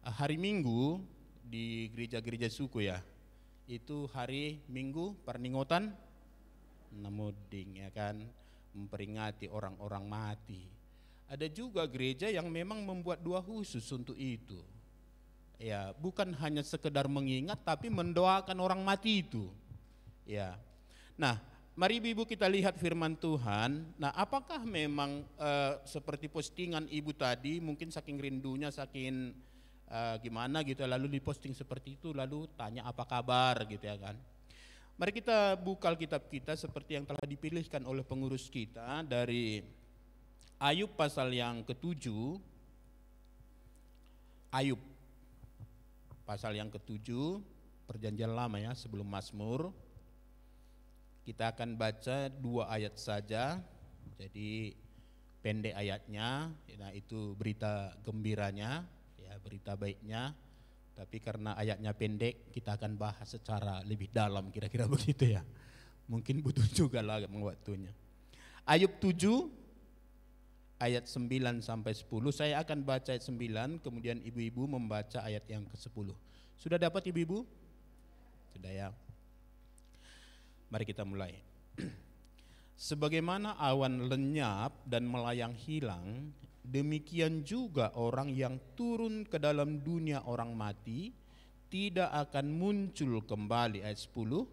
Hari Minggu di gereja-gereja suku ya, itu hari Minggu Perningotan Namuding ya kan, memperingati orang-orang mati. Ada juga gereja yang memang membuat dua khusus untuk itu. Ya, bukan hanya sekedar mengingat tapi mendoakan orang mati itu. Ya. Nah, mari Ibu kita lihat firman Tuhan. Nah, apakah memang seperti postingan Ibu tadi, mungkin saking rindunya, saking gimana gitu, lalu diposting seperti itu, lalu tanya apa kabar gitu ya kan. Mari kita buka Alkitab kita seperti yang telah dipilihkan oleh pengurus kita dari Ayub pasal yang ke-7. Ayub pasal yang ke-7, perjanjian lama ya, sebelum Mazmur. Kita akan baca 2 ayat saja, jadi pendek ayatnya. Nah, itu berita gembiranya, ya, berita baiknya. Tapi karena ayatnya pendek, kita akan bahas secara lebih dalam, kira-kira begitu ya. Mungkin butuh juga lah waktunya. Ayub 7 ayat 9 sampai 10. Saya akan baca ayat 9, kemudian ibu-ibu membaca ayat yang ke-10. Sudah dapat ibu-ibu? Sudah ya. Mari kita mulai. Sebagaimana awan lenyap dan melayang hilang, demikian juga orang yang turun ke dalam dunia orang mati tidak akan muncul kembali. Ayat 10.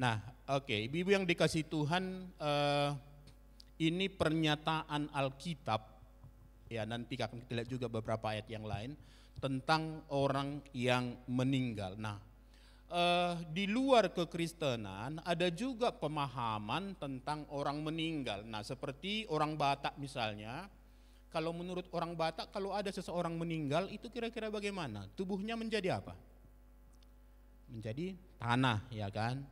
Nah, oke, ibu-ibu yang dikasih Tuhan, ini pernyataan Alkitab. Ya, nanti akan kita lihat juga beberapa ayat yang lain tentang orang yang meninggal. Nah, di luar kekristenan ada juga pemahaman tentang orang meninggal. Nah, seperti orang Batak misalnya, kalau menurut orang Batak kalau ada seseorang meninggal itu kira-kira bagaimana? Tubuhnya menjadi apa? Menjadi tanah, ya kan?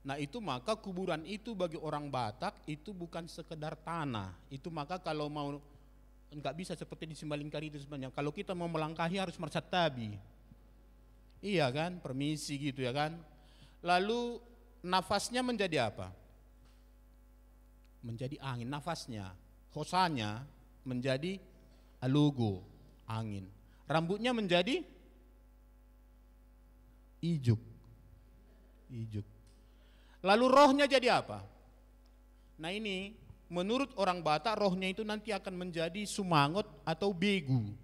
Nah, itu maka kuburan itu bagi orang Batak itu bukan sekedar tanah. Itu maka kalau mau, enggak bisa seperti di Simbalingkari itu sebenarnya. Kalau kita mau melangkahi harus mersatabi. Iya kan, permisi gitu ya kan. Lalu nafasnya menjadi apa? Menjadi angin nafasnya. Hosanya menjadi alugo, angin. Rambutnya menjadi ijuk. Ijuk. Lalu rohnya jadi apa? Nah, ini menurut orang Batak rohnya itu nanti akan menjadi sumangot atau begu.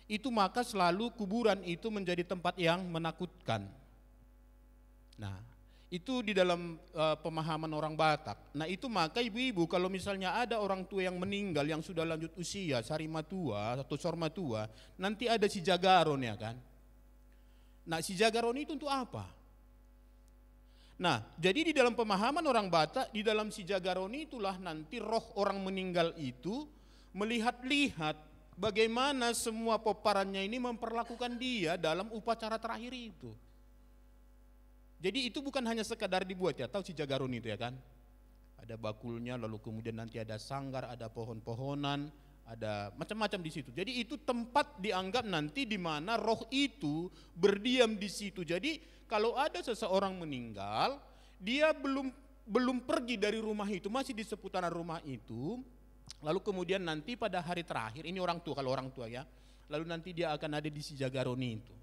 Itu maka selalu kuburan itu menjadi tempat yang menakutkan. Nah, itu di dalam pemahaman orang Batak. Nah, itu maka ibu-ibu kalau misalnya ada orang tua yang meninggal yang sudah lanjut usia, sarimatua atau sormatua, nanti ada si jagaron ya kan. Nah, si jagaron itu untuk apa? Nah, jadi di dalam pemahaman orang Batak, di dalam si jagaroni itulah nanti roh orang meninggal itu melihat-lihat bagaimana semua peparannya ini memperlakukan dia dalam upacara terakhir itu. Jadi itu bukan hanya sekadar dibuat ya, tahu si jagaroni itu ya kan? Ada bakulnya, lalu kemudian nanti ada sanggar, ada pohon-pohonan, ada macam-macam di situ. Jadi itu tempat dianggap nanti di mana roh itu berdiam di situ. Jadi kalau ada seseorang meninggal, dia belum pergi dari rumah itu, masih di seputaran rumah itu. Lalu kemudian nanti pada hari terakhir, ini orang tua, kalau orang tua ya, lalu nanti dia akan ada di si jagaroni itu.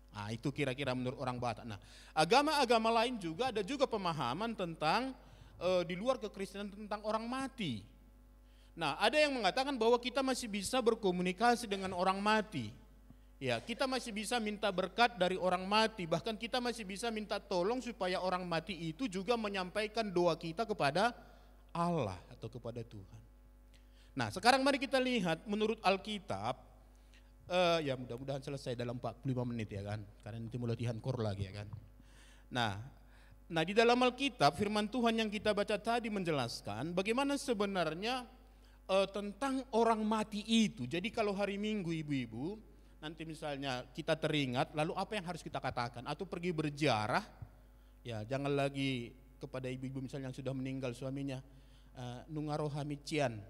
Nah, itu kira-kira menurut orang Batak. Nah, agama-agama lain juga ada juga pemahaman tentang di luar kekristenan tentang orang mati. Nah, ada yang mengatakan bahwa kita masih bisa berkomunikasi dengan orang mati. Ya, kita masih bisa minta berkat dari orang mati, bahkan kita masih bisa minta tolong supaya orang mati itu juga menyampaikan doa kita kepada Allah atau kepada Tuhan. Nah, sekarang mari kita lihat menurut Alkitab, ya mudah-mudahan selesai dalam 45 menit ya kan, karena nanti mulai dihankor lagi ya kan. Nah, di dalam Alkitab firman Tuhan yang kita baca tadi menjelaskan bagaimana sebenarnya tentang orang mati itu. Jadi kalau hari Minggu ibu-ibu, nanti misalnya kita teringat, lalu apa yang harus kita katakan? Atau pergi berziarah, ya jangan lagi kepada ibu-ibu misalnya yang sudah meninggal suaminya, nungarohami cian,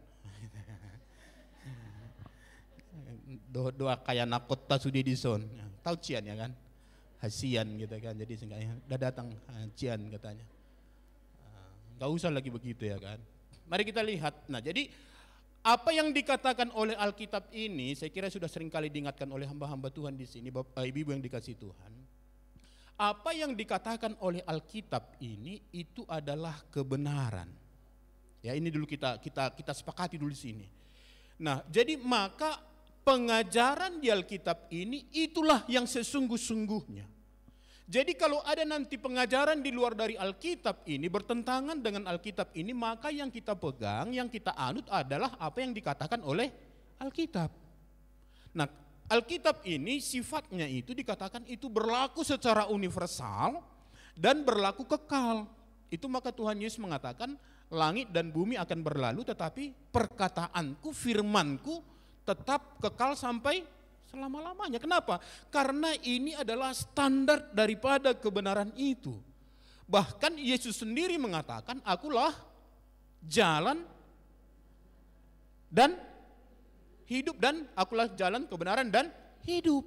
doa kayak nakota sudi dison, tahu cian ya kan, hasian gitu kan, jadi seenggaknya udah datang cian katanya, nggak usah lagi begitu ya kan. Mari kita lihat. Nah, jadi apa yang dikatakan oleh Alkitab ini, saya kira sudah sering kali diingatkan oleh hamba-hamba Tuhan di sini, Bapak Ibu yang dikasihi Tuhan. Apa yang dikatakan oleh Alkitab ini itu adalah kebenaran. Ya, ini dulu kita sepakati dulu di sini. Nah, jadi maka pengajaran di Alkitab ini itulah yang sesungguh-sungguhnya. Jadi kalau ada nanti pengajaran di luar dari Alkitab ini bertentangan dengan Alkitab ini, maka yang kita pegang, yang kita anut adalah apa yang dikatakan oleh Alkitab. Nah, Alkitab ini sifatnya itu dikatakan itu berlaku secara universal dan berlaku kekal. Itu maka Tuhan Yesus mengatakan langit dan bumi akan berlalu tetapi perkataanku, firmanku tetap kekal sampai selama-lamanya. Kenapa? Karena ini adalah standar daripada kebenaran itu. Bahkan Yesus sendiri mengatakan, akulah jalan dan hidup, dan akulah jalan, kebenaran dan hidup.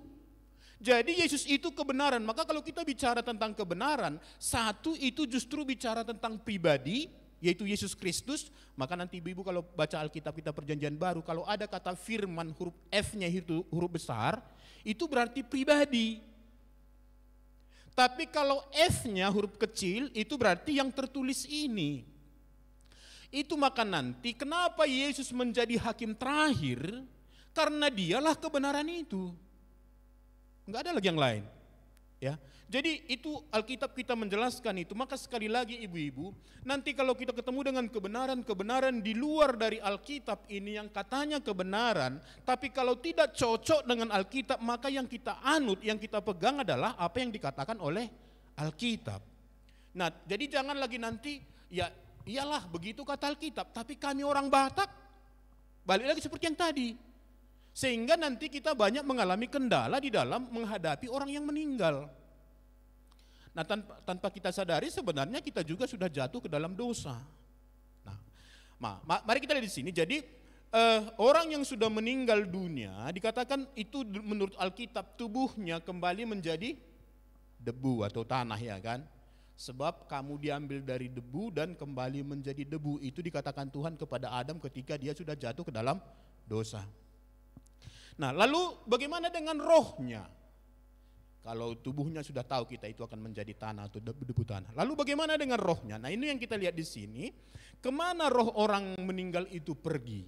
Jadi Yesus itu kebenaran. Maka kalau kita bicara tentang kebenaran, satu itu justru bicara tentang pribadi, yaitu Yesus Kristus. Maka nanti ibu kalau baca Alkitab kita Perjanjian Baru, kalau ada kata firman huruf F-nya itu huruf besar, itu berarti pribadi. Tapi kalau F-nya huruf kecil, itu berarti yang tertulis ini. Itu maka nanti kenapa Yesus menjadi hakim terakhir? Karena dialah kebenaran itu. Enggak ada lagi yang lain. Ya. Jadi itu Alkitab kita menjelaskan itu. Maka sekali lagi ibu-ibu, nanti kalau kita ketemu dengan kebenaran-kebenaran di luar dari Alkitab ini yang katanya kebenaran, tapi kalau tidak cocok dengan Alkitab, maka yang kita anut, yang kita pegang adalah apa yang dikatakan oleh Alkitab. Nah, jadi jangan lagi nanti, ya iyalah begitu kata Alkitab, tapi kami orang Batak, balik lagi seperti yang tadi. Sehingga nanti kita banyak mengalami kendala di dalam menghadapi orang yang meninggal. Nah, tanpa kita sadari sebenarnya kita juga sudah jatuh ke dalam dosa. Nah, mari kita lihat di sini. Jadi orang yang sudah meninggal dunia dikatakan itu menurut Alkitab tubuhnya kembali menjadi debu atau tanah, ya kan? Sebab kamu diambil dari debu dan kembali menjadi debu. Itu dikatakan Tuhan kepada Adam ketika dia sudah jatuh ke dalam dosa. Nah, lalu bagaimana dengan rohnya? Kalau tubuhnya sudah tahu kita itu akan menjadi tanah atau debu tanah. Lalu bagaimana dengan rohnya? Nah, ini yang kita lihat di sini. Kemana roh orang meninggal itu pergi?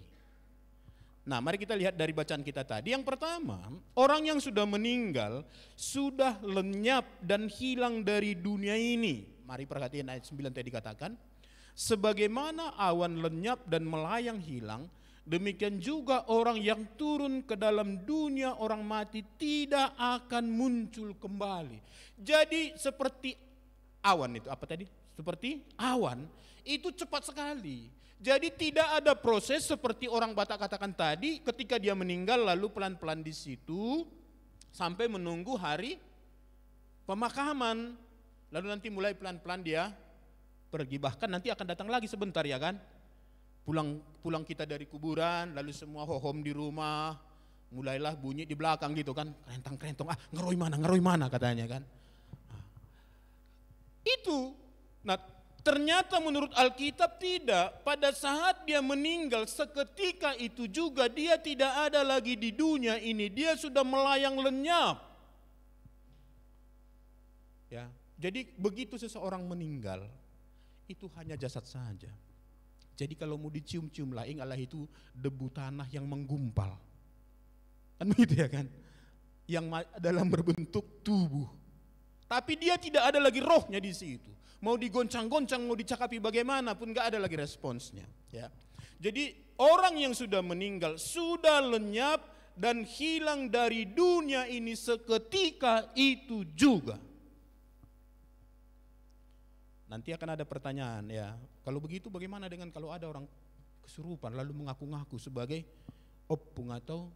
Nah, mari kita lihat dari bacaan kita tadi. Yang pertama, orang yang sudah meninggal sudah lenyap dan hilang dari dunia ini. Mari perhatikan ayat 9 tadi dikatakan, sebagaimana awan lenyap dan melayang hilang, demikian juga orang yang turun ke dalam dunia orang mati tidak akan muncul kembali. Jadi seperti awan itu, apa tadi? Seperti awan, itu cepat sekali. Jadi tidak ada proses seperti orang Batak katakan tadi, ketika dia meninggal lalu pelan-pelan di situ sampai menunggu hari pemakaman. Lalu nanti mulai pelan-pelan dia pergi, bahkan nanti akan datang lagi sebentar, ya kan? Pulang kita dari kuburan, lalu semua hohom di rumah, mulailah bunyi di belakang gitu kan, kerentang-kerentong, ngeroi mana katanya kan. Itu, nah ternyata menurut Alkitab tidak, pada saat dia meninggal seketika itu juga dia tidak ada lagi di dunia ini, dia sudah melayang lenyap. Ya, jadi begitu seseorang meninggal, itu hanya jasad saja. Jadi kalau mau dicium-cium lah, ingatlah itu debu tanah yang menggumpal. Kan begitu ya kan? Yang dalam berbentuk tubuh. Tapi dia tidak ada lagi rohnya di situ. Mau digoncang-goncang, mau dicakapi bagaimanapun gak ada lagi responsnya. Ya. Jadi orang yang sudah meninggal sudah lenyap dan hilang dari dunia ini seketika itu juga. Nanti akan ada pertanyaan, ya, kalau begitu bagaimana dengan kalau ada orang kesurupan lalu mengaku-ngaku sebagai opung atau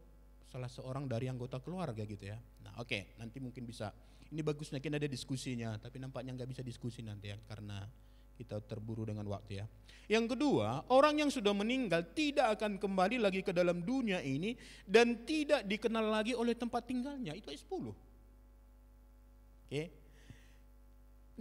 salah seorang dari anggota keluarga gitu ya. Nah oke, nanti mungkin bisa, ini bagus mungkin ada diskusinya, tapi nampaknya nggak bisa diskusi nanti ya, karena kita terburu dengan waktu ya. Yang kedua, orang yang sudah meninggal tidak akan kembali lagi ke dalam dunia ini dan tidak dikenal lagi oleh tempat tinggalnya, itu ayat 10. Oke.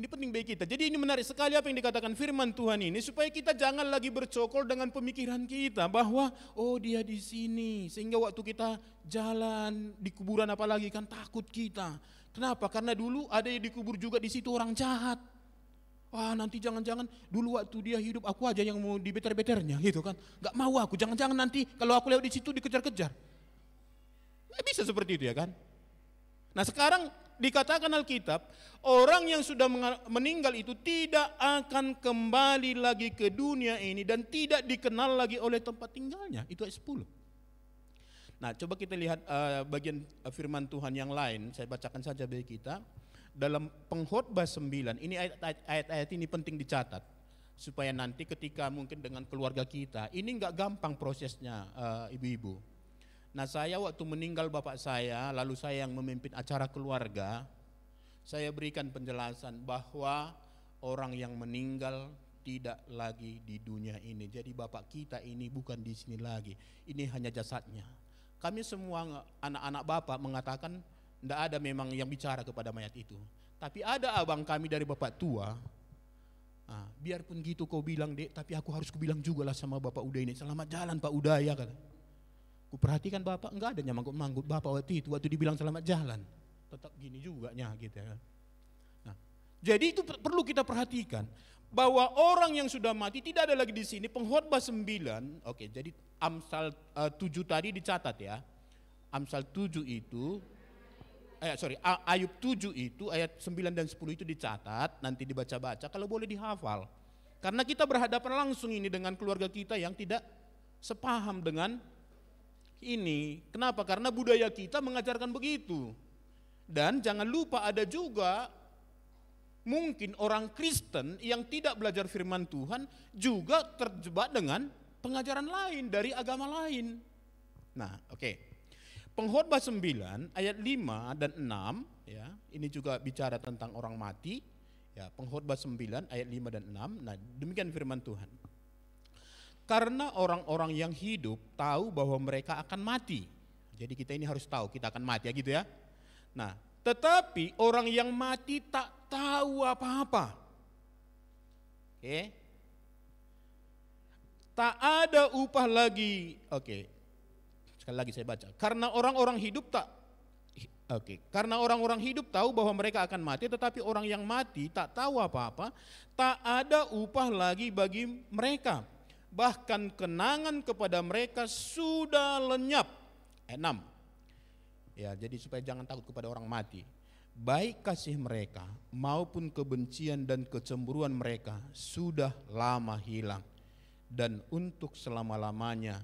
Ini penting bagi kita. Jadi ini menarik sekali apa yang dikatakan firman Tuhan ini, supaya kita jangan lagi bercokol dengan pemikiran kita bahwa oh dia di sini, sehingga waktu kita jalan di kuburan apalagi kan takut kita. Kenapa? Karena dulu ada yang dikubur juga di situ orang jahat. Wah nanti jangan-jangan dulu waktu dia hidup aku aja yang mau dibeter-beternya gitu kan. Gak mau aku, jangan-jangan nanti kalau aku lewat di situ dikejar-kejar. Bisa seperti itu ya kan. Nah sekarang dikatakan Alkitab, orang yang sudah meninggal itu tidak akan kembali lagi ke dunia ini dan tidak dikenal lagi oleh tempat tinggalnya. Itu ayat 10. Nah coba kita lihat bagian firman Tuhan yang lain, saya bacakan saja bagi kita. Dalam Pengkhotbah 9, ini ayat-ayat ini penting dicatat. Supaya nanti ketika mungkin dengan keluarga kita, ini enggak gampang prosesnya ibu-ibu. Nah saya waktu meninggal bapak saya, lalu saya yang memimpin acara keluarga, saya berikan penjelasan bahwa orang yang meninggal tidak lagi di dunia ini. Jadi bapak kita ini bukan di sini lagi, ini hanya jasadnya. Kami semua anak-anak bapak mengatakan tidak ada memang yang bicara kepada mayat itu. Tapi ada abang kami dari bapak tua, biarpun gitu kau bilang dek, tapi aku harus kubilang juga lah sama bapak Uday ini, selamat jalan Pak Udaya kata. Kuperhatikan bapak enggak ada manggut-manggut bapak waktu dibilang selamat jalan, tetap gini juga gitu ya. Nah, jadi itu perlu kita perhatikan bahwa orang yang sudah mati tidak ada lagi di sini. Pengkhotbah 9, oke, jadi Amsal 7 tadi dicatat ya. Amsal 7 itu Ayub 7 itu ayat 9 dan 10 itu dicatat, nanti dibaca-baca kalau boleh dihafal. Karena kita berhadapan langsung ini dengan keluarga kita yang tidak sepaham dengan ini. Kenapa? Karena budaya kita mengajarkan begitu. Dan jangan lupa ada juga mungkin orang Kristen yang tidak belajar firman Tuhan juga terjebak dengan pengajaran lain dari agama lain. Nah, oke. Pengkhotbah 9 ayat 5 dan 6 ya, ini juga bicara tentang orang mati. Ya, Pengkhotbah 9 ayat 5 dan 6. Nah, demikian firman Tuhan. Karena orang-orang yang hidup tahu bahwa mereka akan mati. Jadi kita ini harus tahu kita akan mati ya gitu ya. Nah, tetapi orang yang mati tak tahu apa-apa. Oke. Tak ada upah lagi. Oke. Sekali lagi saya baca. Karena orang-orang hidup karena orang-orang hidup tahu bahwa mereka akan mati, tetapi orang yang mati tak tahu apa-apa, tak ada upah lagi bagi mereka. Bahkan kenangan kepada mereka sudah lenyap. Ayat 6. Ya, jadi supaya jangan takut kepada orang mati. Baik kasih mereka maupun kebencian dan kecemburuan mereka sudah lama hilang. Dan untuk selama-lamanya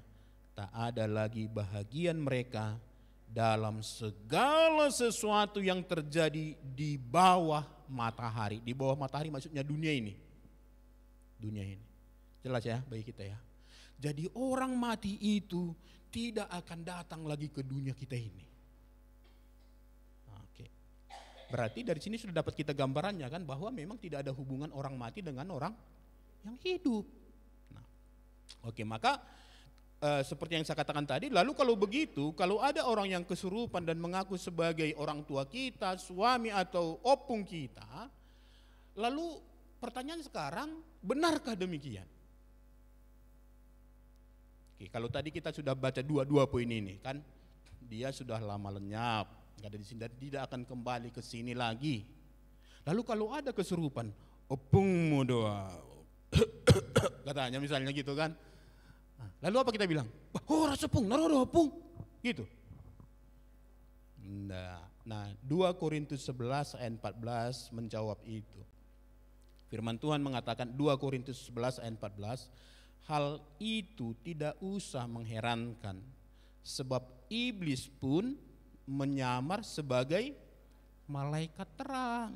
tak ada lagi bahagian mereka dalam segala sesuatu yang terjadi di bawah matahari. Di bawah matahari maksudnya dunia ini. Dunia ini. Jelas ya bagi kita ya. Jadi orang mati itu tidak akan datang lagi ke dunia kita ini. Oke. Berarti dari sini sudah dapat kita gambarannya kan bahwa memang tidak ada hubungan orang mati dengan orang yang hidup. Nah, oke, maka seperti yang saya katakan tadi, lalu kalau begitu, kalau ada orang yang kesurupan dan mengaku sebagai orang tua kita, suami atau opung kita, lalu pertanyaan sekarang, benarkah demikian? Oke, kalau tadi kita sudah baca dua poin ini kan, dia sudah lama lenyap, nggak ada di sini dan tidak akan kembali ke sini lagi. Lalu kalau ada kesurupan, opungmu doa, katanya misalnya gitu kan. Lalu apa kita bilang? Oh rasa pung, naruh opung, gitu. Nah, 2 Korintus 11 ayat 14 menjawab itu. Firman Tuhan mengatakan 2 Korintus 11 ayat 14, hal itu tidak usah mengherankan, sebab iblis pun menyamar sebagai malaikat terang.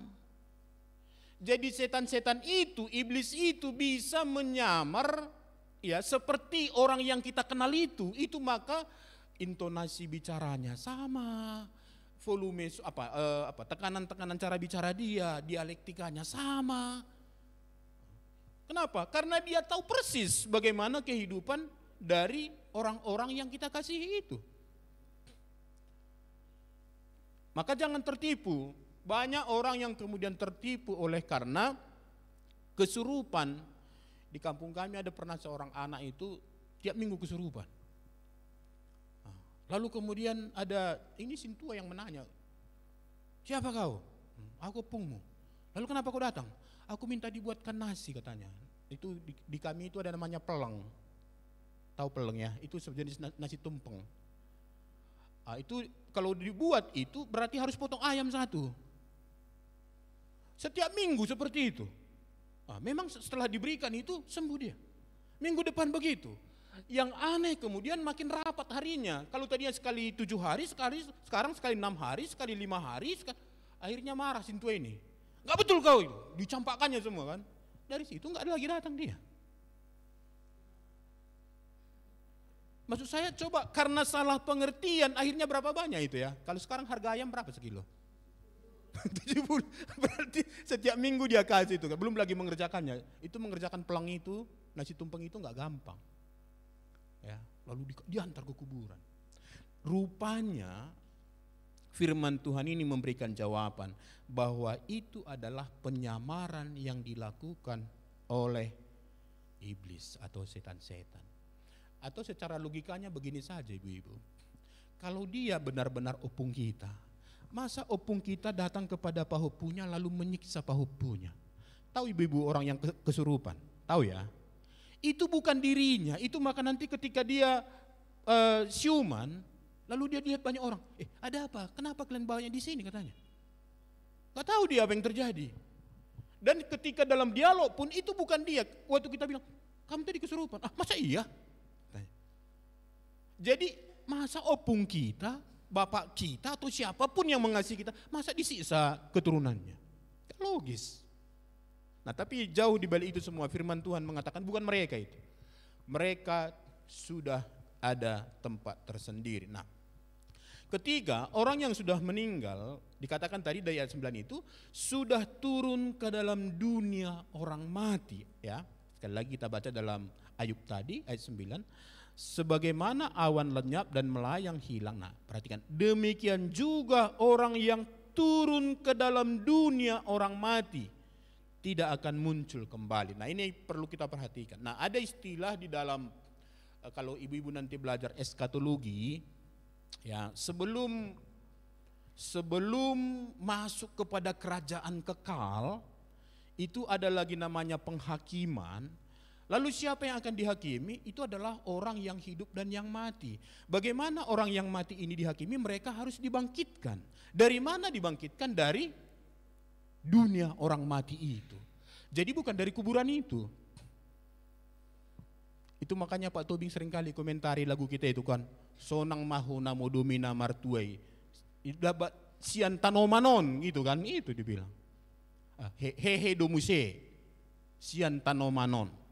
Jadi setan-setan itu, iblis itu bisa menyamar ya seperti orang yang kita kenal itu maka intonasi bicaranya sama, volume tekanan-tekanan cara bicara dia, dialektikanya sama. Kenapa? Karena dia tahu persis bagaimana kehidupan dari orang-orang yang kita kasihi itu. Maka jangan tertipu Banyak orang yang kemudian tertipu oleh karena kesurupan. Di kampung kami ada pernah seorang anak itu tiap minggu kesurupan. Lalu kemudian ada ini sintua yang menanya, siapa kau? Aku opungmu. Lalu kenapa kau datang? Aku minta dibuatkan nasi katanya. Itu di kami itu ada namanya peleng. Tahu peleng ya? Itu sejenis nasi tumpeng. Itu kalau dibuat itu berarti harus potong ayam satu. Setiap minggu seperti itu. Memang setelah diberikan itu sembuh dia. Minggu depan begitu. Yang aneh kemudian makin rapat harinya. Kalau tadinya sekali 7 hari, sekarang sekali 6 hari, sekali 5 hari, akhirnya marah sintua ini. Enggak betul kau itu, dicampakkannya semua kan. Dari situ enggak ada lagi datang dia. Maksud saya coba karena salah pengertian akhirnya berapa banyak itu ya. Kalau sekarang harga ayam berapa sekilo? 70. Berarti setiap minggu dia kasih itu, belum lagi mengerjakannya. Itu mengerjakan pelang itu, nasi tumpeng itu enggak gampang. Ya, lalu diantar ke kuburan. Rupanya firman Tuhan ini memberikan jawaban bahwa itu adalah penyamaran yang dilakukan oleh iblis atau setan-setan. Atau secara logikanya begini saja ibu-ibu. Kalau dia benar-benar opung kita, masa opung kita datang kepada pahupunya lalu menyiksa pahupunya? Tahu ibu-ibu orang yang kesurupan? Tahu ya? Itu bukan dirinya, itu maka nanti ketika dia siuman, lalu dia lihat banyak orang, ada apa? Kenapa kalian bawanya di sini katanya? Gak tahu dia apa yang terjadi. Dan ketika dalam dialog pun itu bukan dia. Waktu kita bilang, kamu tadi kesurupan, masa iya? Jadi masa opung kita, bapak kita atau siapapun yang mengasihi kita, masa disiksa keturunannya? Logis. Nah tapi jauh di balik itu semua firman Tuhan mengatakan bukan mereka itu. Mereka sudah ada tempat tersendiri. Nah ketiga, orang yang sudah meninggal, dikatakan tadi dari ayat 9 itu, sudah turun ke dalam dunia orang mati. Ya, sekali lagi kita baca dalam Ayub tadi, ayat 9. Sebagaimana awan lenyap dan melayang hilang. Nah perhatikan, demikian juga orang yang turun ke dalam dunia orang mati tidak akan muncul kembali. Nah ini perlu kita perhatikan. Nah ada istilah di dalam, kalau ibu-ibu nanti belajar eskatologi, ya sebelum masuk kepada kerajaan kekal, itu ada lagi namanya penghakiman. Lalu siapa yang akan dihakimi? Itu adalah orang yang hidup dan yang mati. Bagaimana orang yang mati ini dihakimi? Mereka harus dibangkitkan. Dari mana dibangkitkan? Dari dunia orang mati itu. Jadi bukan dari kuburan itu. Itu makanya Pak Tobing seringkali komentari lagu kita itu kan, sonang mahu namo domina martuai, dapat sian tanomanon gitu kan, itu dibilang. Hehe domuse, sian tanomanon.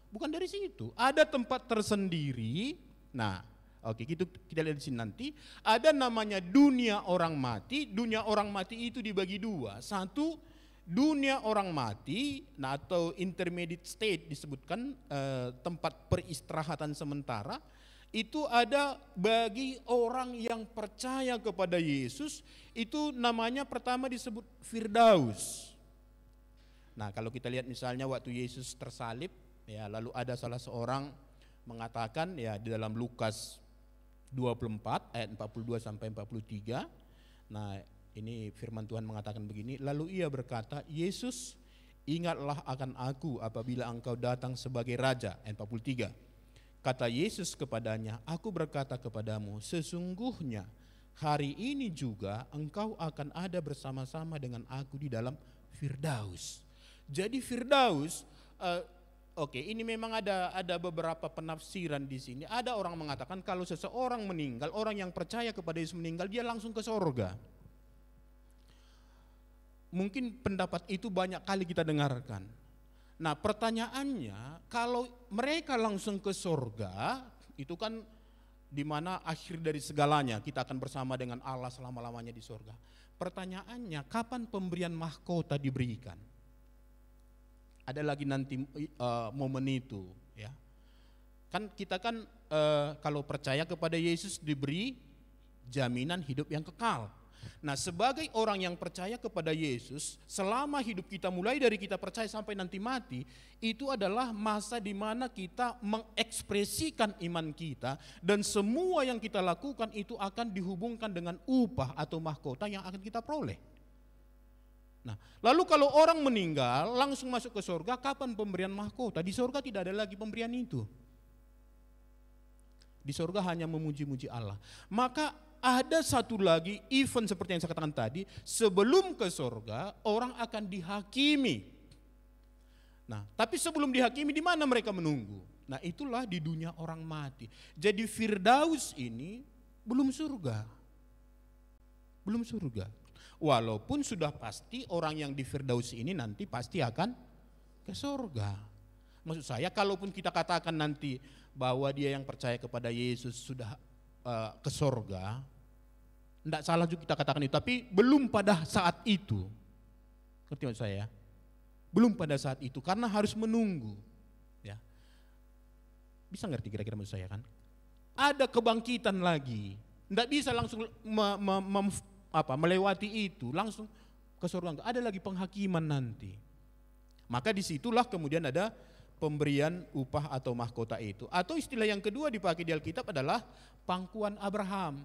Bukan dari situ, ada tempat tersendiri. Nah, oke, kita lihat di sini nanti. Ada namanya dunia orang mati. Dunia orang mati itu dibagi dua. Satu, dunia orang mati, nah atau intermediate state disebutkan, tempat peristirahatan sementara. Itu ada bagi orang yang percaya kepada Yesus. Itu namanya pertama disebut Firdaus. Nah, kalau kita lihat misalnya waktu Yesus tersalib, ya, lalu ada salah seorang mengatakan ya di dalam Lukas 24 ayat 42 sampai 43. Nah, ini firman Tuhan mengatakan begini, lalu ia berkata, Yesus, ingatlah akan aku apabila engkau datang sebagai raja. Ayat 43. Kata Yesus kepadanya, aku berkata kepadamu, sesungguhnya hari ini juga engkau akan ada bersama-sama dengan aku di dalam Firdaus. Jadi Firdaus, oke, ini memang ada beberapa penafsiran di sini. Ada orang mengatakan kalau seseorang meninggal, orang yang percaya kepada Yesus meninggal, dia langsung ke sorga. Mungkin pendapat itu banyak kali kita dengarkan. Nah pertanyaannya, kalau mereka langsung ke sorga, itu kan dimana akhir dari segalanya, kita akan bersama dengan Allah selama-lamanya di sorga. Pertanyaannya, kapan pemberian mahkota diberikan? Ada lagi nanti momen itu, ya. Kan kita kan kalau percaya kepada Yesus diberi jaminan hidup yang kekal. Nah, sebagai orang yang percaya kepada Yesus, selama hidup kita mulai dari kita percaya sampai nanti mati, itu adalah masa di mana kita mengekspresikan iman kita, dan semua yang kita lakukan itu akan dihubungkan dengan upah atau mahkota yang akan kita peroleh. Nah, lalu kalau orang meninggal langsung masuk ke surga, kapan pemberian mahkota? Di surga tidak ada lagi pemberian itu. Di surga hanya memuji-muji Allah. Maka ada satu lagi event seperti yang saya katakan tadi, sebelum ke surga orang akan dihakimi. Nah, tapi sebelum dihakimi di mana mereka menunggu? Nah, itulah di dunia orang mati. Jadi Firdaus ini belum surga. Belum surga. Walaupun sudah pasti orang yang di Firdaus ini nanti pasti akan ke surga. Maksud saya, kalaupun kita katakan nanti bahwa dia yang percaya kepada Yesus sudah ke surga, tidak salah juga kita katakan itu, tapi belum pada saat itu. Ngerti maksud saya? Belum pada saat itu, karena harus menunggu. Ya. Bisa ngerti kira-kira maksud saya kan? Ada kebangkitan lagi, tidak bisa langsung melewati itu, langsung ke surga. Ada lagi penghakiman nanti. Maka disitulah kemudian ada pemberian upah atau mahkota itu. Atau istilah yang kedua dipakai di Alkitab adalah pangkuan Abraham.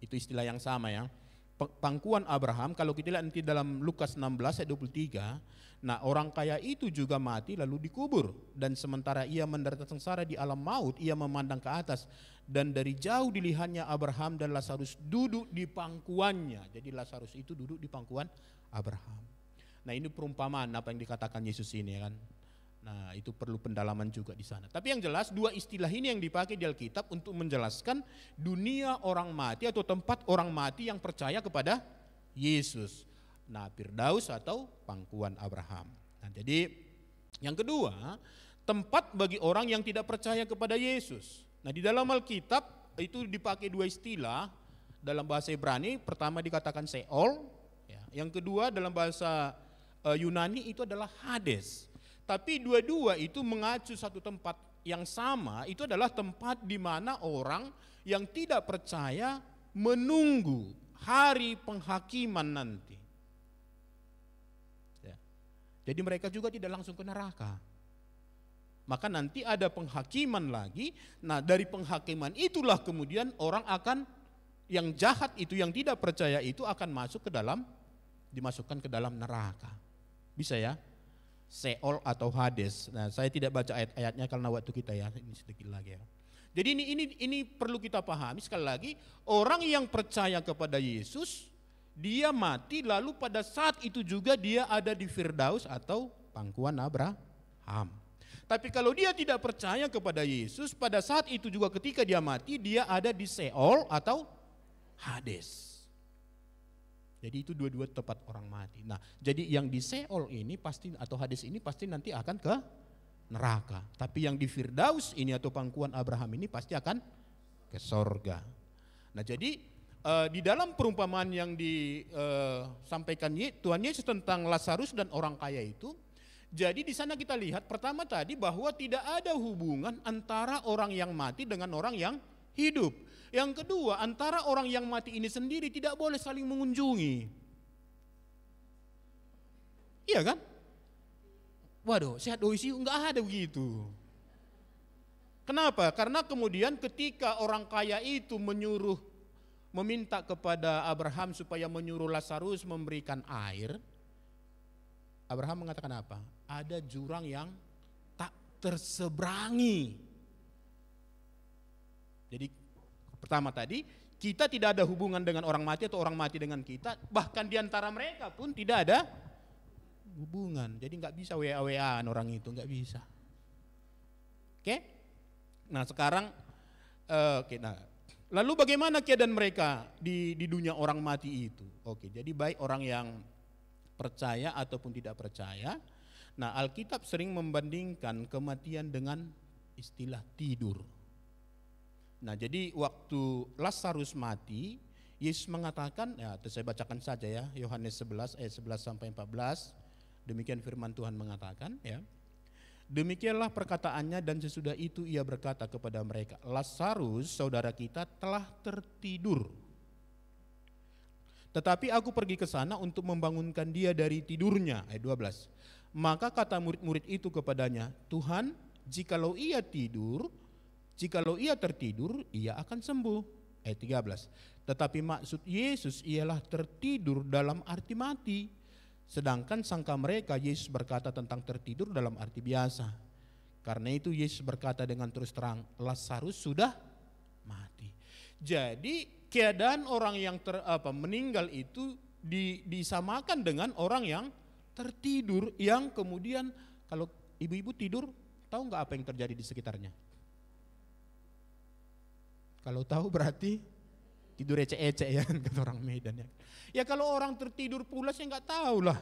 Itu istilah yang sama ya. Pangkuan Abraham, kalau kita lihat nanti dalam Lukas 16 ayat 23, nah orang kaya itu juga mati lalu dikubur, dan sementara ia menderita sengsara di alam maut, ia memandang ke atas, dan dari jauh dilihatnya Abraham dan Lazarus duduk di pangkuannya. Jadi Lazarus itu duduk di pangkuan Abraham. Nah, ini perumpamaan apa yang dikatakan Yesus ini kan. Nah, itu perlu pendalaman juga di sana. Tapi yang jelas dua istilah ini yang dipakai di Alkitab untuk menjelaskan dunia orang mati atau tempat orang mati yang percaya kepada Yesus. Nah, Firdaus atau pangkuan Abraham. Nah, jadi yang kedua, tempat bagi orang yang tidak percaya kepada Yesus. Nah, di dalam Alkitab itu dipakai dua istilah. Dalam bahasa Ibrani pertama dikatakan Sheol, ya. Yang kedua dalam bahasa Yunani itu adalah Hades. Tapi dua-dua itu mengacu satu tempat yang sama, itu adalah tempat di mana orang yang tidak percaya menunggu hari penghakiman nanti. Ya. Jadi mereka juga tidak langsung ke neraka. Maka nanti ada penghakiman lagi. Nah, dari penghakiman itulah kemudian orang akan, yang jahat itu, yang tidak percaya itu akan masuk ke dalam, dimasukkan ke dalam neraka. Bisa ya? Sheol atau Hades. Nah, saya tidak baca ayat-ayatnya karena waktu kita ya, ini sedikit lagi ya. Jadi ini perlu kita pahami sekali lagi, orang yang percaya kepada Yesus, dia mati lalu pada saat itu juga dia ada di Firdaus atau pangkuan Abraham. Tapi kalau dia tidak percaya kepada Yesus, pada saat itu juga ketika dia mati, dia ada di Sheol atau Hades. Jadi itu dua-dua tempat orang mati. Nah, jadi yang di Sheol ini pasti atau Hades ini pasti nanti akan ke neraka. Tapi yang di Firdaus ini atau pangkuan Abraham ini pasti akan ke sorga. Nah, jadi di dalam perumpamaan yang disampaikan Tuhan Yesus tentang Lazarus dan orang kaya itu, jadi di sana kita lihat pertama tadi bahwa tidak ada hubungan antara orang yang mati dengan orang yang hidup. Yang kedua, antara orang yang mati ini sendiri tidak boleh saling mengunjungi. Iya kan? Waduh, sehat doisi enggak ada begitu. Kenapa? Karena kemudian ketika orang kaya itu meminta kepada Abraham supaya menyuruh Lazarus memberikan air, Abraham mengatakan apa? Ada jurang yang tak terseberangi. Jadi pertama tadi, kita tidak ada hubungan dengan orang mati atau orang mati dengan kita, bahkan di antara mereka pun tidak ada hubungan. Jadi nggak bisa WA-WAan orang itu, nggak bisa. Oke? Nah sekarang, nah, lalu bagaimana keadaan mereka di dunia orang mati itu? Oke, jadi baik orang yang percaya ataupun tidak percaya. Nah, Alkitab sering membandingkan kematian dengan istilah tidur. Nah, jadi waktu Lazarus mati, Yesus mengatakan, ya saya bacakan saja ya, Yohanes 11 ayat 11 sampai 14. Demikian firman Tuhan mengatakan ya. Demikianlah perkataannya, dan sesudah itu ia berkata kepada mereka, Lazarus saudara kita telah tertidur. Tetapi aku pergi ke sana untuk membangunkan dia dari tidurnya. Ayat 12. Maka kata murid-murid itu kepadanya, Tuhan, jikalau ia tertidur, ia akan sembuh. Ayat 13. Tetapi maksud Yesus ialah tertidur dalam arti mati. Sedangkan sangka mereka Yesus berkata tentang tertidur dalam arti biasa. Karena itu Yesus berkata dengan terus terang, Lazarus sudah mati. Jadi keadaan orang yang meninggal itu disamakan dengan orang yang tertidur, yang kemudian kalau ibu-ibu tidur, tahu nggak apa yang terjadi di sekitarnya? Kalau tahu berarti tidur ecek-ecek ya, kata orang Medan ya. Ya kalau orang tertidur pulas ya nggak tahu lah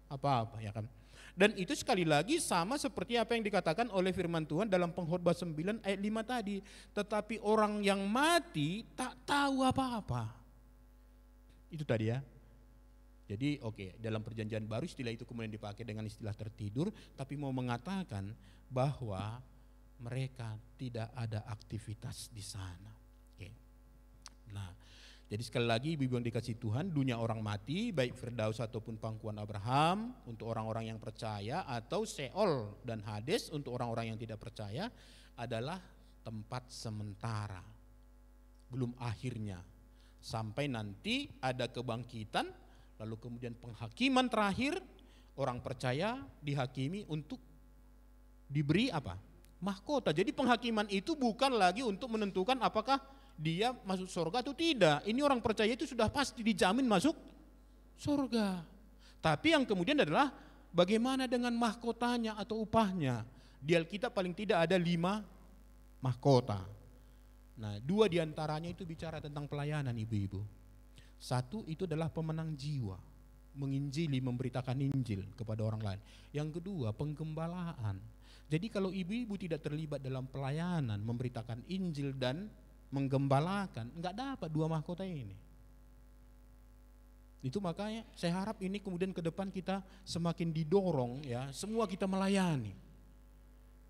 apa-apa ya kan. Dan itu sekali lagi sama seperti apa yang dikatakan oleh firman Tuhan dalam Pengkhotbah 9 ayat 5 tadi. Tetapi orang yang mati tak tahu apa-apa. Itu tadi ya. Jadi dalam perjanjian baru istilah itu kemudian dipakai dengan istilah tertidur, tapi mau mengatakan bahwa mereka tidak ada aktivitas di sana. Nah, jadi sekali lagi ibu yang dikasih Tuhan, dunia orang mati, baik Firdaus ataupun pangkuan Abraham untuk orang-orang yang percaya, atau Seol dan Hades untuk orang-orang yang tidak percaya, adalah tempat sementara, belum akhirnya. Sampai nanti ada kebangkitan, lalu kemudian penghakiman terakhir, orang percaya dihakimi untuk diberi apa? Mahkota. Jadi penghakiman itu bukan lagi untuk menentukan apakah dia masuk surga atau tidak. Ini orang percaya itu sudah pasti dijamin masuk surga. Tapi yang kemudian adalah bagaimana dengan mahkotanya atau upahnya. Di Alkitab paling tidak ada 5 mahkota. Nah, 2 diantaranya itu bicara tentang pelayanan ibu-ibu. 1 itu adalah pemenang jiwa, menginjili, memberitakan Injil kepada orang lain. Yang kedua, penggembalaan. Jadi kalau ibu-ibu tidak terlibat dalam pelayanan, memberitakan Injil dan menggembalakan, enggak dapat 2 mahkota ini. Itu makanya saya harap ini kemudian ke depan kita semakin didorong ya, semua kita melayani.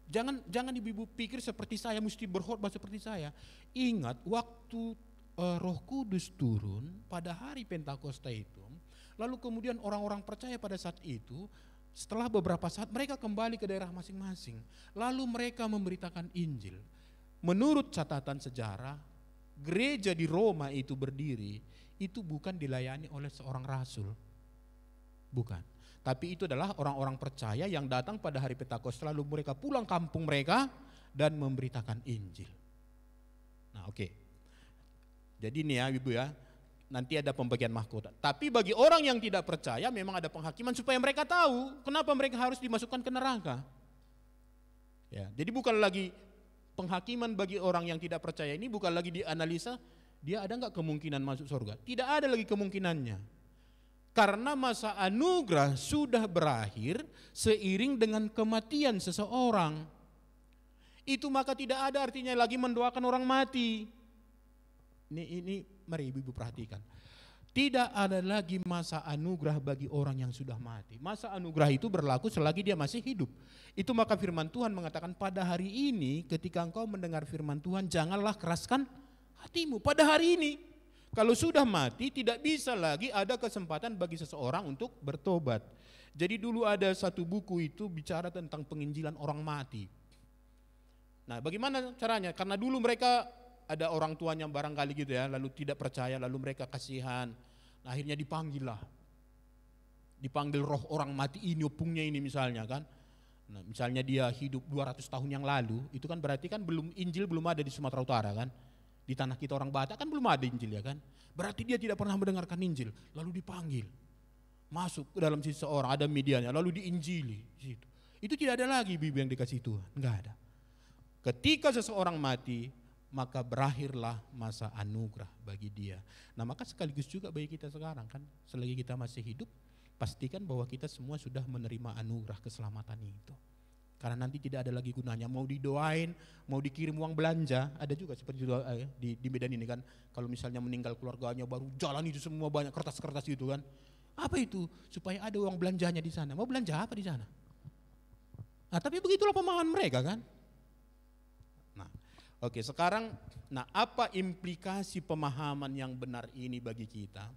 Jangan ibu-ibu pikir seperti saya mesti berkhotbah seperti saya. Ingat waktu Roh Kudus turun pada hari Pentakosta itu, lalu kemudian orang-orang percaya pada saat itu, setelah beberapa saat mereka kembali ke daerah masing-masing, lalu mereka memberitakan Injil. Menurut catatan sejarah, gereja di Roma itu berdiri, itu bukan dilayani oleh seorang rasul. Bukan. Tapi itu adalah orang-orang percaya yang datang pada hari Pentakosta, lalu mereka pulang kampung mereka dan memberitakan Injil. Nah, Jadi ini ya ibu ya, nanti ada pembagian mahkota. Tapi bagi orang yang tidak percaya memang ada penghakiman supaya mereka tahu kenapa mereka harus dimasukkan ke neraka. Ya, jadi bukan lagi penghakiman bagi orang yang tidak percaya ini bukan lagi dianalisa dia ada enggak kemungkinan masuk surga. Tidak ada lagi kemungkinannya. Karena masa anugerah sudah berakhir seiring dengan kematian seseorang. Itu maka tidak ada artinya lagi mendoakan orang mati. Ini mari ibu-ibu perhatikan. Tidak ada lagi masa anugerah bagi orang yang sudah mati. Masa anugerah itu berlaku selagi dia masih hidup. Itu maka firman Tuhan mengatakan pada hari ini ketika engkau mendengar firman Tuhan janganlah keraskan hatimu. Pada hari ini kalau sudah mati tidak bisa lagi ada kesempatan bagi seseorang untuk bertobat. Jadi dulu ada satu buku itu bicara tentang penginjilan orang mati. Nah bagaimana caranya? Karena dulu mereka ada orang tuanya barangkali gitu ya, lalu tidak percaya, lalu mereka kasihan. Nah, akhirnya dipanggil roh orang mati ini, opungnya ini misalnya kan. Nah, misalnya dia hidup 200 tahun yang lalu, itu kan berarti kan Injil belum ada di Sumatera Utara kan. Di tanah kita orang Batak kan belum ada Injil ya kan. Berarti dia tidak pernah mendengarkan Injil, lalu dipanggil. Masuk ke dalam seseorang, ada medianya, lalu diinjili. Itu tidak ada lagi bibi yang dikasih Tuhan, enggak ada. Ketika seseorang mati, maka berakhirlah masa anugerah bagi dia. Nah maka sekaligus juga bagi kita sekarang kan, selagi kita masih hidup, pastikan bahwa kita semua sudah menerima anugerah keselamatan itu. Karena nanti tidak ada lagi gunanya, mau didoain, mau dikirim uang belanja, ada juga seperti itu di Medan ini kan, kalau misalnya meninggal keluarganya baru jalan itu semua banyak kertas-kertas itu kan. Apa itu? Supaya ada uang belanjanya di sana. Mau belanja apa di sana? Nah tapi begitulah pemahaman mereka kan. Sekarang, apa implikasi pemahaman yang benar ini bagi kita?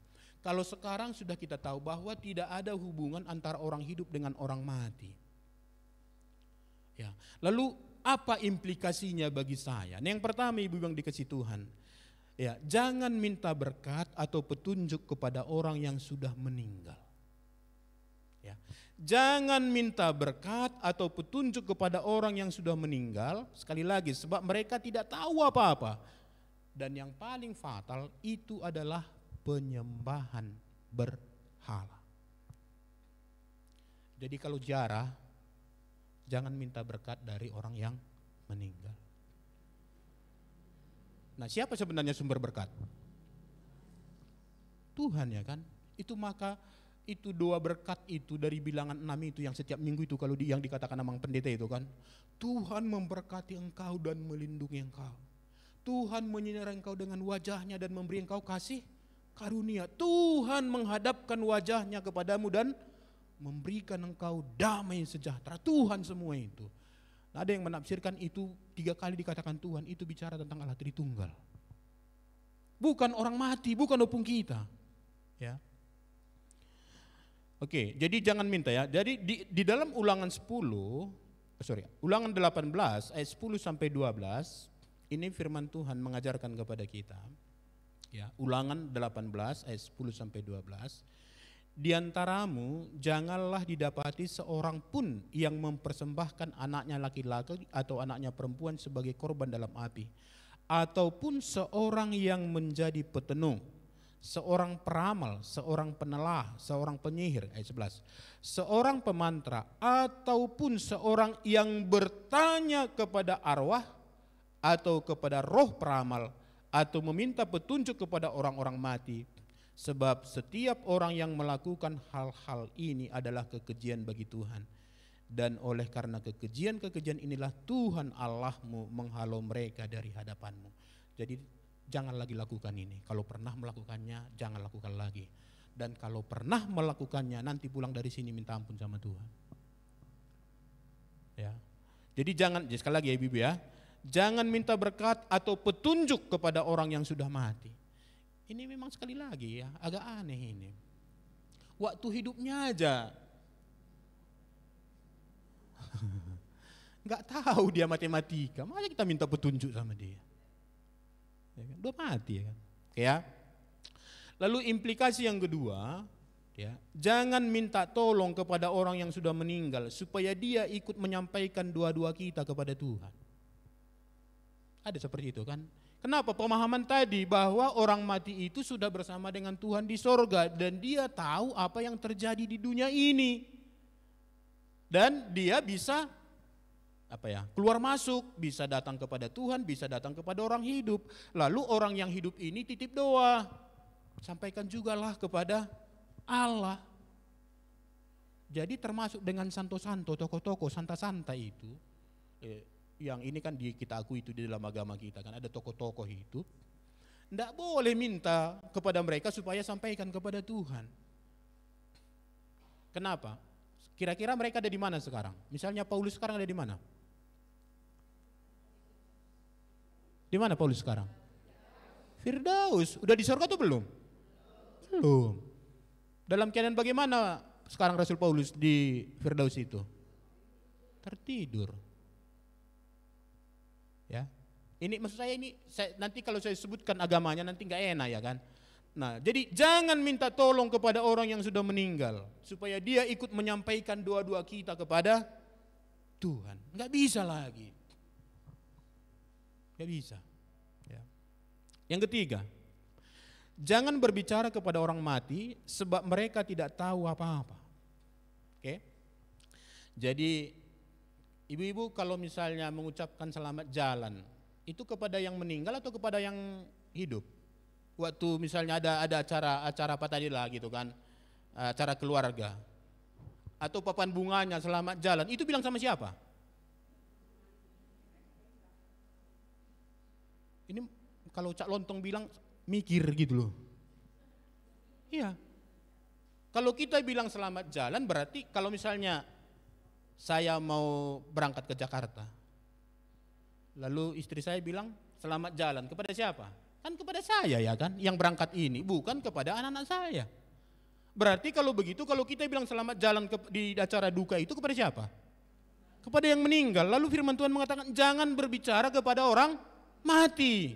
Kalau sekarang sudah kita tahu bahwa tidak ada hubungan antara orang hidup dengan orang mati. Ya. Lalu apa implikasinya bagi saya? Yang pertama, ibu yang dikasih Tuhan, ya, jangan minta berkat atau petunjuk kepada orang yang sudah meninggal. Ya. Jangan minta berkat atau petunjuk kepada orang yang sudah meninggal, sekali lagi, sebab mereka tidak tahu apa-apa. Dan yang paling fatal itu adalah penyembahan berhala. Jadi kalau ziarah, jangan minta berkat dari orang yang meninggal. Nah, siapa sebenarnya sumber berkat? Tuhan, ya kan? Itu doa berkat itu dari bilangan 6 itu yang setiap minggu itu, kalau yang dikatakan Amang Pendeta itu kan, Tuhan memberkati engkau dan melindungi engkau. Tuhan menyinari engkau dengan wajahnya dan memberi engkau kasih karunia. Tuhan menghadapkan wajahnya kepadamu dan memberikan engkau damai sejahtera. Tuhan semua itu. Nah, ada yang menafsirkan itu 3 kali dikatakan Tuhan, itu bicara tentang Allah Tritunggal. Bukan orang mati, bukan opung kita. Ya. Oke, jadi jangan minta ya. Jadi di dalam Ulangan 18 ayat 10 sampai 12, ini firman Tuhan mengajarkan kepada kita. Ya, Ulangan 18 ayat 10 sampai 12. Di antaramu janganlah didapati seorang pun yang mempersembahkan anaknya laki-laki atau anaknya perempuan sebagai korban dalam api, ataupun seorang yang menjadi petenung, seorang peramal, seorang penelah, seorang penyihir, ayat 11, seorang pemantra, ataupun seorang yang bertanya kepada arwah atau kepada roh peramal, atau meminta petunjuk kepada orang-orang mati. Sebab setiap orang yang melakukan hal-hal ini adalah kekejian bagi Tuhan. Dan oleh karena kekejian-kekejian inilah Tuhan Allahmu menghalau mereka dari hadapanmu. Jadi jangan lagi lakukan ini. Kalau pernah melakukannya, jangan lakukan lagi. Dan kalau pernah melakukannya, nanti pulang dari sini minta ampun sama Tuhan. Ya. Jadi jangan, sekali lagi ya Ibu ya, jangan minta berkat atau petunjuk kepada orang yang sudah mati. Ini memang sekali lagi ya, agak aneh ini. Waktu hidupnya aja nggak tahu dia matematika, masa kita minta petunjuk sama dia? Ya kan? Udah mati ya kan? Ya. Lalu implikasi yang kedua, ya, jangan minta tolong kepada orang yang sudah meninggal supaya dia ikut menyampaikan doa-doa kita kepada Tuhan. Ada seperti itu kan? Kenapa? Pemahaman tadi bahwa orang mati itu sudah bersama dengan Tuhan di sorga dan dia tahu apa yang terjadi di dunia ini. Dan dia bisa keluar masuk, bisa datang kepada Tuhan, bisa datang kepada orang hidup. Lalu orang yang hidup ini titip doa, sampaikan jugalah kepada Allah. Jadi termasuk dengan santo-santo, tokoh-tokoh, santa-santa itu, yang ini kan kita akui itu di dalam agama kita kan, ada tokoh-tokoh itu, tidak boleh minta kepada mereka supaya sampaikan kepada Tuhan. Kenapa? Kira-kira mereka ada di mana sekarang? Misalnya Paulus sekarang ada di mana? Di mana Paulus sekarang? Firdaus. Udah di surga atau belum? Belum. Dalam keadaan bagaimana sekarang Rasul Paulus di Firdaus itu? Tertidur. Ya, ini maksud saya nanti kalau saya sebutkan agamanya nanti nggak enak ya kan. Nah, jadi jangan minta tolong kepada orang yang sudah meninggal supaya dia ikut menyampaikan doa-doa kita kepada Tuhan. Nggak bisa lagi, nggak bisa. Ya. Yang ketiga, jangan berbicara kepada orang mati sebab mereka tidak tahu apa-apa. Oke? Jadi ibu-ibu kalau misalnya mengucapkan selamat jalan, itu kepada yang meninggal atau kepada yang hidup? Waktu misalnya ada acara apa tadi lah gitu kan, acara keluarga, atau papan bunganya selamat jalan, itu bilang sama siapa? Ini kalau Cak Lontong bilang mikir gitu loh. Iya. Kalau kita bilang selamat jalan berarti kalau misalnya saya mau berangkat ke Jakarta, lalu istri saya bilang selamat jalan, kepada siapa? Kan kepada saya ya kan, yang berangkat ini, bukan kepada anak-anak saya. Berarti kalau begitu, kalau kita bilang selamat jalan di acara duka itu kepada siapa? Kepada yang meninggal. Lalu firman Tuhan mengatakan jangan berbicara kepada orang mati.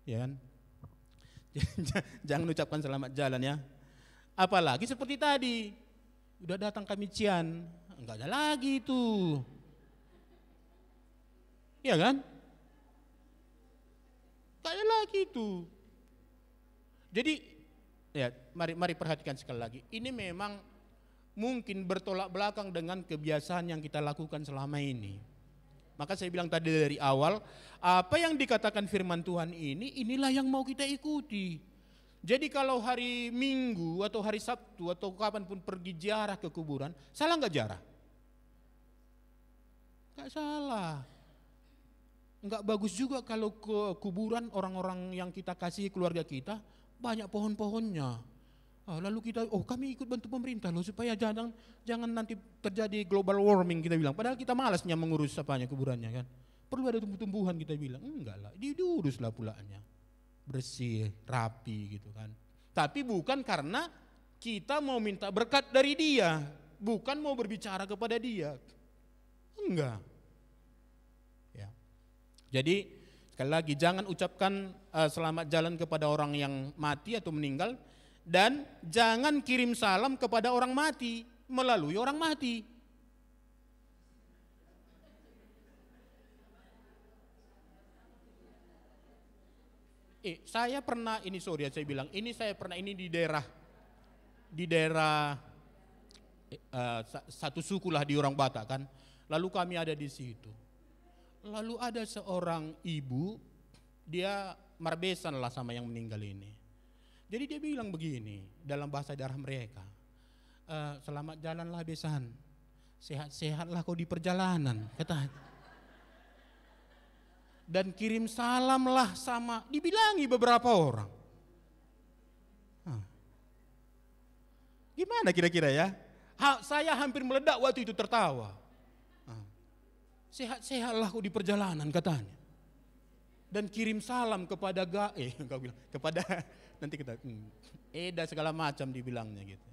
Ya kan? Jangan ucapkan selamat jalan ya. Apalagi seperti tadi, udah datang kami Cian, enggak ada lagi itu. Iya kan? Enggak ada lagi itu. Jadi ya mari perhatikan sekali lagi. Ini memang mungkin bertolak belakang dengan kebiasaan yang kita lakukan selama ini. Maka saya bilang tadi dari awal, apa yang dikatakan firman Tuhan ini, inilah yang mau kita ikuti. Jadi kalau hari Minggu atau hari Sabtu atau kapanpun pergi ziarah ke kuburan, salah nggak ziarah? Nggak salah. Nggak bagus juga kalau ke kuburan orang-orang yang kita kasih keluarga kita, banyak pohon-pohonnya. Lalu kita, kami ikut bantu pemerintah loh supaya jangan nanti terjadi global warming kita bilang. Padahal kita malasnya mengurus kuburannya kan. Perlu ada tumbuh-tumbuhan kita bilang. Enggak lah, diuruslah pulanya. Bersih, rapi gitu kan. Tapi bukan karena kita mau minta berkat dari dia. Bukan mau berbicara kepada dia. Enggak. Ya. Jadi sekali lagi jangan ucapkan selamat jalan kepada orang yang mati atau meninggal. Dan jangan kirim salam kepada orang mati melalui orang mati. Saya pernah ini di daerah satu suku lah di orang Batak kan. Lalu kami ada di situ. Lalu ada seorang ibu, dia marbesan lah sama yang meninggal ini. Jadi dia bilang begini dalam bahasa daerah mereka, selamat jalanlah besan, sehat-sehatlah kau di perjalanan, kata. Dan kirim salamlah sama, dibilangi beberapa orang. Gimana kira-kira ya? Saya hampir meledak waktu itu tertawa. Sehat-sehatlah kau di perjalanan katanya. Dan kirim salam kepada kepada nanti kita Eda segala macam dibilangnya gitu.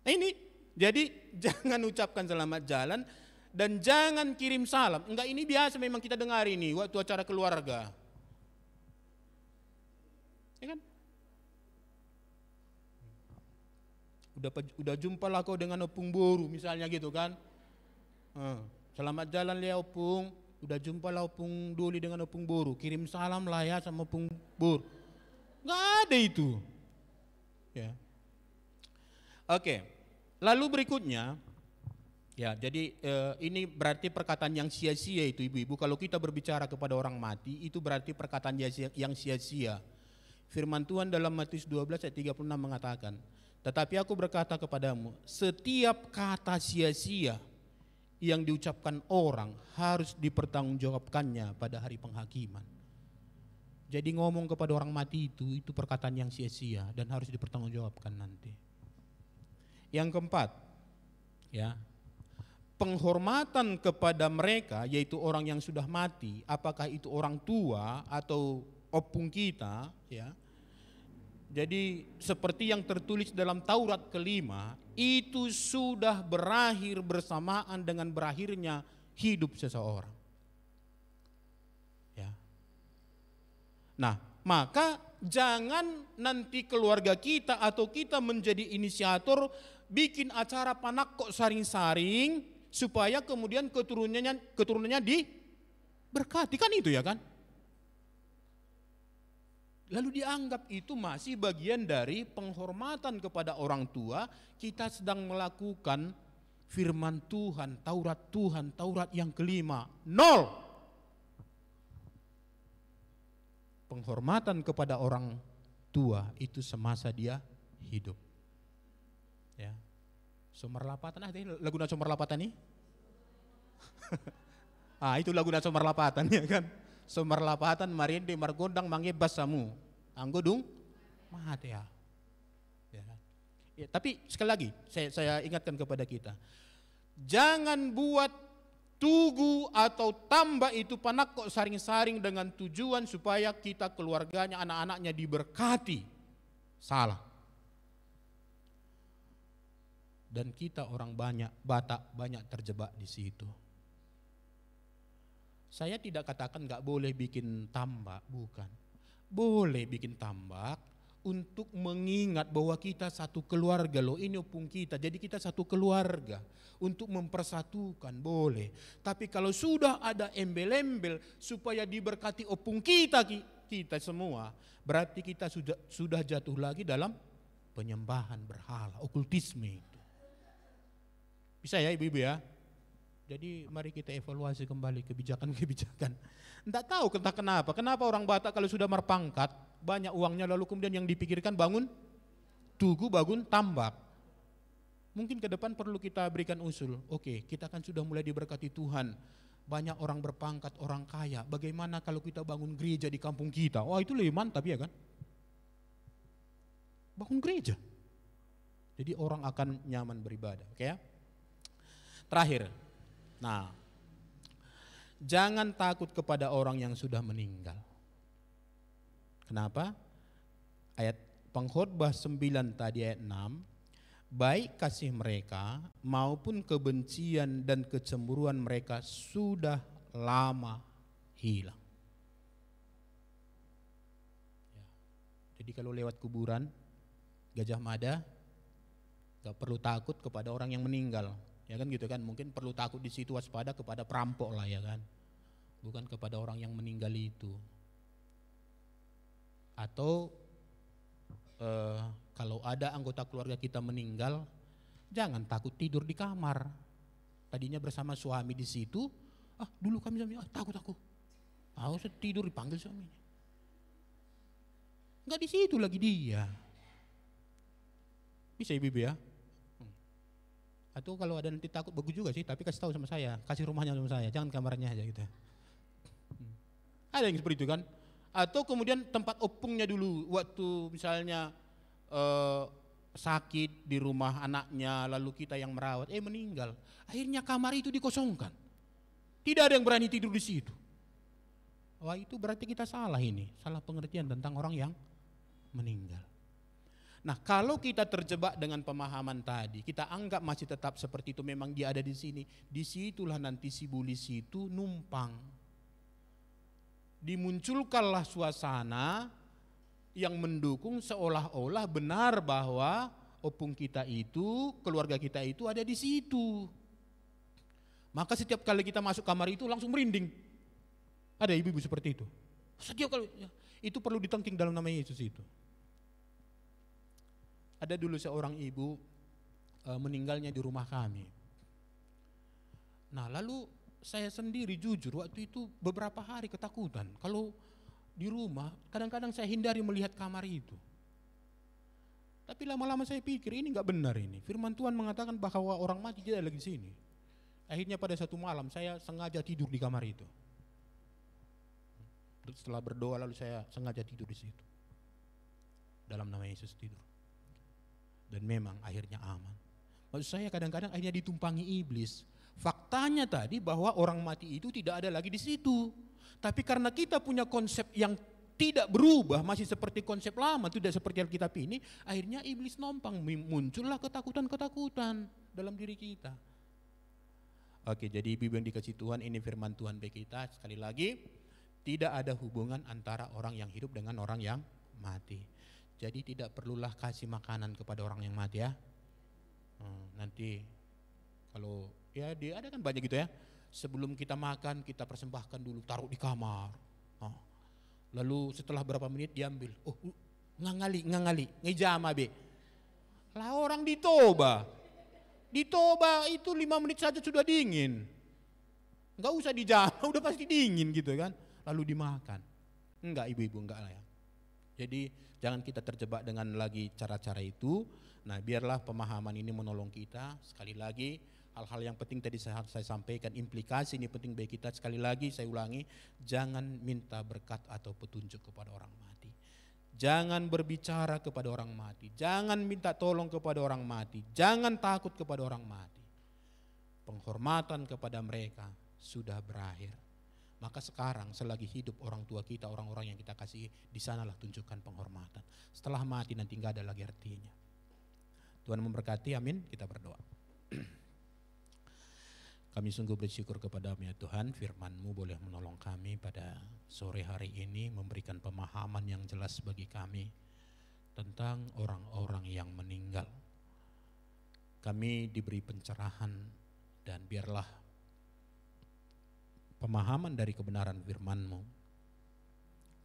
Ini jadi jangan ucapkan selamat jalan dan jangan kirim salam. Enggak, ini biasa memang kita dengar ini waktu acara keluarga. Ya kan? Udah jumpa lah kau dengan opung boru misalnya gitu kan. Selamat jalan ya opung. Udah jumpa lah opung duli dengan opung boru, kirim salam lah ya sama opung boru. Nggak ada itu. Ya. Oke. Lalu berikutnya, ya jadi ini berarti perkataan yang sia-sia itu ibu-ibu. Kalau kita berbicara kepada orang mati, itu berarti perkataan yang sia-sia. Firman Tuhan dalam Matius 12 ayat 36 mengatakan, tetapi aku berkata kepadamu, setiap kata sia-sia yang diucapkan orang harus dipertanggungjawabkannya pada hari penghakiman. Jadi ngomong kepada orang mati itu perkataan yang sia-sia dan harus dipertanggungjawabkan nanti. Yang keempat, ya, penghormatan kepada mereka yaitu orang yang sudah mati, apakah itu orang tua atau opung kita, ya. Jadi seperti yang tertulis dalam Taurat kelima, itu sudah berakhir bersamaan dengan berakhirnya hidup seseorang. Ya. Nah, maka jangan nanti keluarga kita atau kita menjadi inisiator bikin acara panakok saring-saring supaya kemudian keturunannya diberkati, kan itu ya kan? Lalu dianggap itu masih bagian dari penghormatan kepada orang tua. Kita sedang melakukan firman Tuhan, Taurat yang kelima. 0. Penghormatan kepada orang tua itu semasa dia hidup. Ya. Somerlapatan, lagu Somerlapatan nih. Itu lagu Somerlapatan ya kan. Somerlapatan marinde margondang mangebas samu anggodung mati ya. Tapi sekali lagi saya ingatkan kepada kita, jangan buat tugu atau tambah itu panakok saring-saring dengan tujuan supaya kita keluarganya anak-anaknya diberkati. Salah. Dan kita orang Batak banyak terjebak di situ. Saya tidak katakan nggak boleh bikin tambak, bukan. Boleh bikin tambak untuk mengingat bahwa kita satu keluarga loh, ini opung kita, jadi kita satu keluarga. Untuk mempersatukan boleh. Tapi kalau sudah ada embel-embel supaya diberkati opung kita semua, berarti kita sudah jatuh lagi dalam penyembahan berhala, okultisme itu. Bisa ya ibu-ibu ya? Jadi mari kita evaluasi kembali kebijakan-kebijakan. Tidak tahu kenapa orang Batak kalau sudah berpangkat banyak uangnya lalu kemudian yang dipikirkan bangun tugu, bangun tambak. Mungkin ke depan perlu kita berikan usul. Oke, kita kan sudah mulai diberkati Tuhan. Banyak orang berpangkat, orang kaya. Bagaimana kalau kita bangun gereja di kampung kita? Wah, itu lebih mantap ya kan? Bangun gereja. Jadi orang akan nyaman beribadah, oke ya? Terakhir. Nah, jangan takut kepada orang yang sudah meninggal. Kenapa? Ayat Pengkhotbah 9 tadi ayat 6, baik kasih mereka maupun kebencian dan kecemburuan mereka sudah lama hilang. Ya. Jadi kalau lewat kuburan Gajah Mada gak perlu takut kepada orang yang meninggal. Ya kan gitu kan, mungkin perlu takut di situ, waspada kepada perampok lah ya kan, bukan kepada orang yang meninggal itu. Atau kalau ada anggota keluarga kita meninggal, jangan takut tidur di kamar. Tadinya bersama suami di situ, dulu kami takut aku, harus tidur dipanggil suaminya. Enggak di situ lagi dia. Bisa ibu-ibu ya? Atau kalau ada nanti takut bagus juga sih, tapi kasih tahu sama saya, kasih rumahnya sama saya, jangan kamarnya aja gitu. Ada yang seperti itu kan? Atau kemudian tempat opungnya dulu, waktu misalnya sakit di rumah anaknya, lalu kita yang merawat, meninggal. Akhirnya kamar itu dikosongkan. Tidak ada yang berani tidur di situ. Wah, itu berarti kita salah ini, salah pengertian tentang orang yang meninggal. Nah, kalau kita terjebak dengan pemahaman tadi, kita anggap masih tetap seperti itu, memang dia ada di sini, disitulah nanti si bulis itu numpang. Dimunculkanlah suasana yang mendukung seolah-olah benar bahwa opung kita itu, keluarga kita itu ada di situ. Maka setiap kali kita masuk kamar itu langsung merinding. Ada ibu-ibu seperti itu. Setiap kali, itu perlu ditengking dalam nama Yesus itu. Ada dulu seorang ibu meninggalnya di rumah kami. Nah, lalu saya sendiri jujur waktu itu beberapa hari ketakutan. Kalau di rumah kadang-kadang saya hindari melihat kamar itu. Tapi lama-lama saya pikir ini enggak benar ini. Firman Tuhan mengatakan bahwa orang mati tidak lagi di sini. Akhirnya pada satu malam saya sengaja tidur di kamar itu. Setelah berdoa lalu saya sengaja tidur di situ. Dalam nama Yesus tidur. Dan memang akhirnya aman. Maksud saya kadang-kadang akhirnya ditumpangi iblis. Faktanya tadi bahwa orang mati itu tidak ada lagi di situ. Tapi karena kita punya konsep yang tidak berubah, masih seperti konsep lama, tidak seperti Alkitab ini, akhirnya iblis nompang, muncullah ketakutan-ketakutan dalam diri kita. Oke, jadi ibu yang dikasih Tuhan, ini firman Tuhan bagi kita. Sekali lagi, tidak ada hubungan antara orang yang hidup dengan orang yang mati. Jadi tidak perlulah kasih makanan kepada orang yang mati ya. Nanti kalau ya dia ada kan banyak gitu ya. Sebelum kita makan kita persembahkan dulu, taruh di kamar. Lalu setelah berapa menit diambil. Ngangali, ngejama be. Lah orang ditoba. Ditoba itu 5 menit saja sudah dingin. Enggak usah dijama, udah pasti dingin gitu kan. Lalu dimakan. Enggak ibu-ibu, enggak lah ya. Jadi jangan kita terjebak dengan lagi cara-cara itu. Nah, biarlah pemahaman ini menolong kita. Sekali lagi, hal-hal yang penting tadi saya sampaikan, implikasi ini penting bagi kita. Sekali lagi saya ulangi, jangan minta berkat atau petunjuk kepada orang mati. Jangan berbicara kepada orang mati. Jangan minta tolong kepada orang mati. Jangan takut kepada orang mati. Penghormatan kepada mereka sudah berakhir. maka sekarang selagi hidup orang tua kita, orang-orang yang kita kasihi, di sanalah tunjukkan penghormatan. Setelah mati nanti nggak ada lagi artinya. Tuhan memberkati, amin. Kita berdoa. Kami sungguh bersyukur kepada-Mu ya Tuhan, firman-Mu boleh menolong kami pada sore hari ini, memberikan pemahaman yang jelas bagi kami tentang orang-orang yang meninggal. Kami diberi pencerahan dan biarlah pemahaman dari kebenaran firman-Mu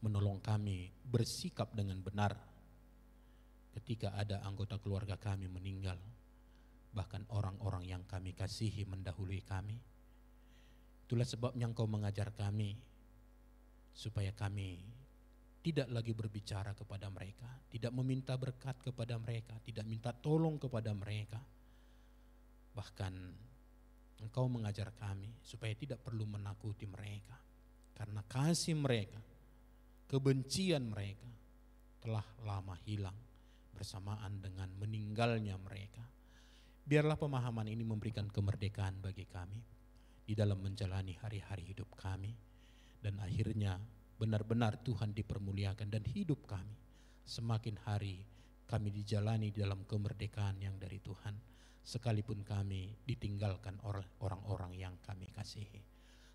menolong kami bersikap dengan benar ketika ada anggota keluarga kami meninggal, bahkan orang-orang yang kami kasihi mendahului kami. Itulah sebabnya Engkau mengajar kami supaya kami tidak lagi berbicara kepada mereka, tidak meminta berkat kepada mereka, tidak minta tolong kepada mereka. Bahkan Engkau mengajar kami supaya tidak perlu menakuti mereka, karena kasih mereka, kebencian mereka telah lama hilang bersamaan dengan meninggalnya mereka. Biarlah pemahaman ini memberikan kemerdekaan bagi kami di dalam menjalani hari-hari hidup kami, dan akhirnya benar-benar Tuhan dipermuliakan dan hidup kami semakin hari kami dijalani dalam kemerdekaan yang dari Tuhan, sekalipun kami ditinggalkan oleh orang-orang yang kami kasihi.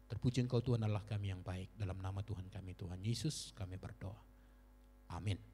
Terpuji Engkau Tuhan Allah kami yang baik, dalam nama Tuhan kami Tuhan Yesus kami berdoa. Amin.